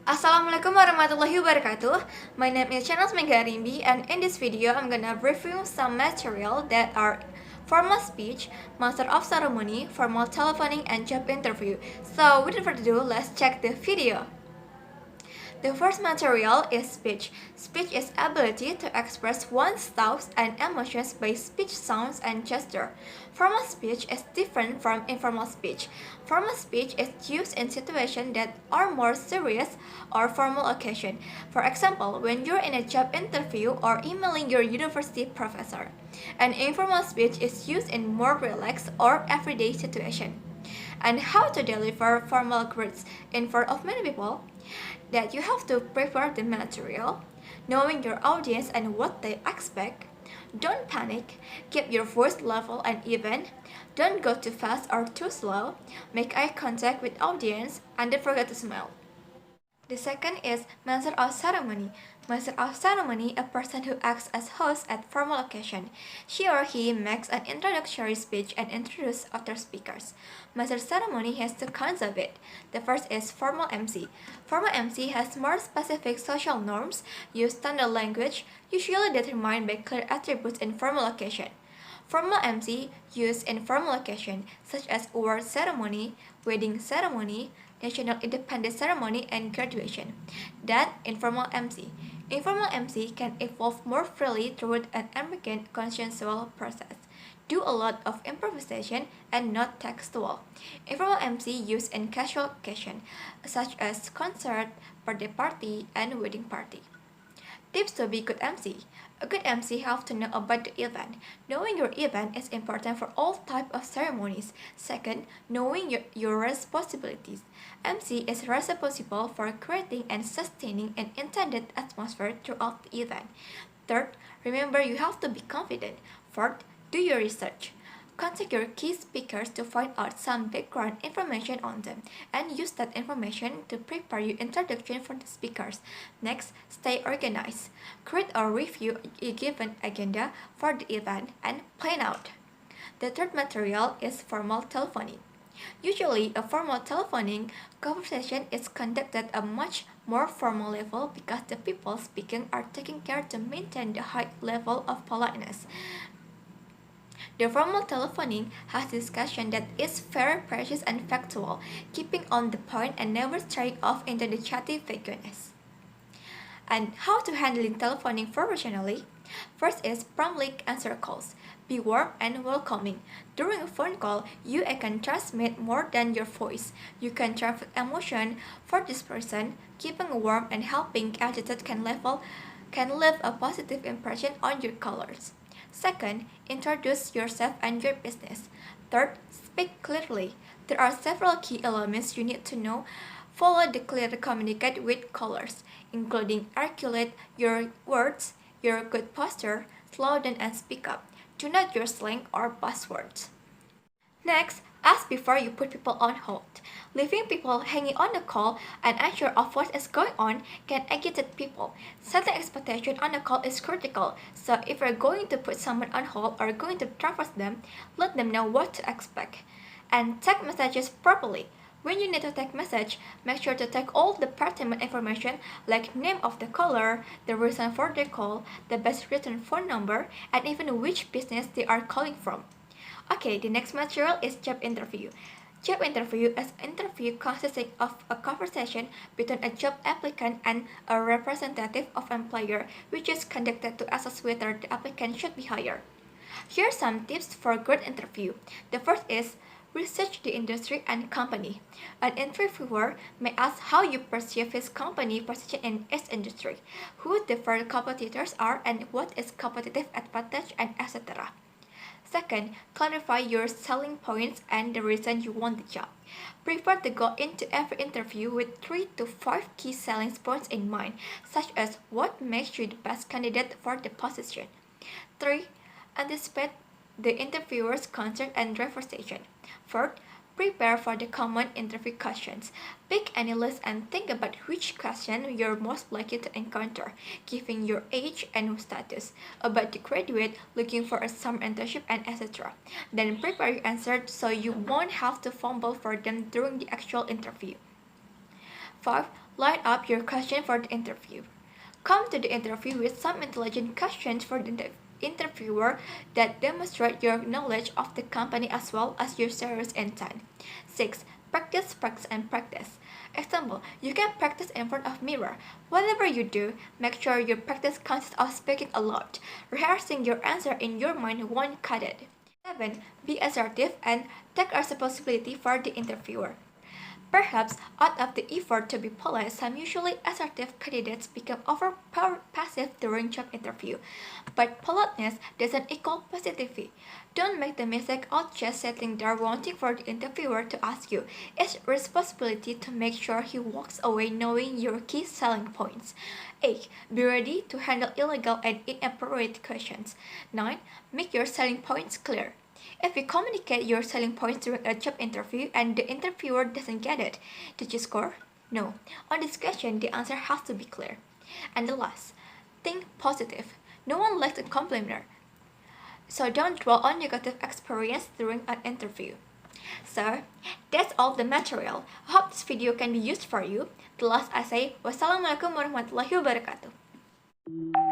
Assalamualaikum warahmatullahi wabarakatuh. My name is Syahnaz Arimbi, and in this video I'm gonna review some material that are formal speech, master of ceremony, formal telephoning, and job interview. So without further ado, let's check the video. The first material is speech. Speech is ability to express one's thoughts and emotions by speech, sounds, and gesture. Formal speech is different from informal speech. Formal speech is used in situations that are more serious or formal occasion. For example, when you're in a job interview or emailing your university professor. And informal speech is used in more relaxed or everyday situation. And how to deliver formal words in front of many people, that you have to prepare the material, knowing your audience and what they expect. Don't panic, keep your voice level and even. Don't go too fast or too slow. Make eye contact with audience and don't forget to smile. The second is master of ceremony. Master of ceremony, a person who acts as host at formal occasion. She or he makes an introductory speech and introduces other speakers. Master ceremony has two kinds of it. The first is formal MC. Formal MC has more specific social norms, use standard language, usually determined by clear attributes in formal occasion. Formal MC used in formal occasion such as award ceremony, wedding ceremony, national independence ceremony, and graduation. Then informal MC. Informal MC can evolve more freely through an ambiguous consensual process. Do a lot of improvisation and not textual. Informal MC used in casual occasion such as concert, birthday party, and wedding party. Tips to be good MC. A good MC has to know about the event. Knowing your event is important for all types of ceremonies. Second, knowing your responsibilities. MC is responsible for creating and sustaining an intended atmosphere throughout the event. Third, remember you have to be confident. Fourth, do your research. Contact your key speakers to find out some background information on them and use that information to prepare your introduction for the speakers. Next, stay organized. Create or review a given agenda for the event and plan out. The third material is formal telephoning. Usually, a formal telephoning conversation is conducted at a much more formal level because the people speaking are taking care to maintain the high level of politeness. The formal telephoning has discussion that is very precise and factual, keeping on the point and never straying off into the chatty vagueness. And how to handle telephoning professionally? First is promptly answer calls. Be warm and welcoming. During a phone call, you can transmit more than your voice. You can transfer emotion for this person. Keeping warm and helping attitude can leave a positive impression on your callers. Second, introduce yourself and your business. Third, speak clearly. There are several key elements you need to know. Follow the clear communicate with callers, including articulate your words, your good posture, slow down and speak up. Do not use slang or buzzwords. Next, ask before you put people on hold. Leaving people hanging on the call and unsure of what is going on can agitate people. Setting expectation on the call is critical, so if you're going to put someone on hold or going to traverse them, let them know what to expect. And take messages properly. When you need to take message, make sure to take all the pertinent information like name of the caller, the reason for the call, the best written phone number, and even which business they are calling from. Okay, the next material is job interview. Job interview is an interview consisting of a conversation between a job applicant and a representative of employer, which is conducted to assess whether the applicant should be hired. Here are some tips for a good interview. The first is research the industry and company. An interviewer may ask how you perceive his company position in its industry, who the first competitors are, and what is competitive advantage, and etc. Second, clarify your selling points and the reason you want the job. Prepare to go into every interview with 3 to 5 key selling points in mind, such as what makes you the best candidate for the position. 3. Anticipate the interviewer's concern and conversation. Fourth, Prepare for the common interview questions. Pick any list and think about which question you're most likely to encounter, given your age and status, about the graduate, looking for a summer internship, and etc. Then prepare your answers so you won't have to fumble for them during the actual interview. 5. Line up your question for the interview. Come to the interview with some intelligent questions for the interviewer that demonstrate your knowledge of the company as well as your serious intent. 6. Practice, practice, and practice. Example, you can practice in front of mirror. Whatever you do, make sure your practice consists of speaking a lot. Rehearsing your answer in your mind won't cut it. 7. Be assertive and take responsibility for the interviewer. Perhaps out of the effort to be polite, some usually assertive candidates become passive during job interview. But politeness doesn't equal positivity. Don't make the mistake of just sitting there wanting for the interviewer to ask you. It's your responsibility to make sure he walks away knowing your key selling points. 8. Be ready to handle illegal and inappropriate questions. 9. Make your selling points clear. If you communicate your selling points during a job interview and the interviewer doesn't get it, did you score? No. On this question, the answer has to be clear. And the last, think positive. No one likes a compliment, so don't dwell on negative experience during an interview. So, that's all the material. I hope this video can be used for you. The last I say, wassalamualaikum warahmatullahi wabarakatuh.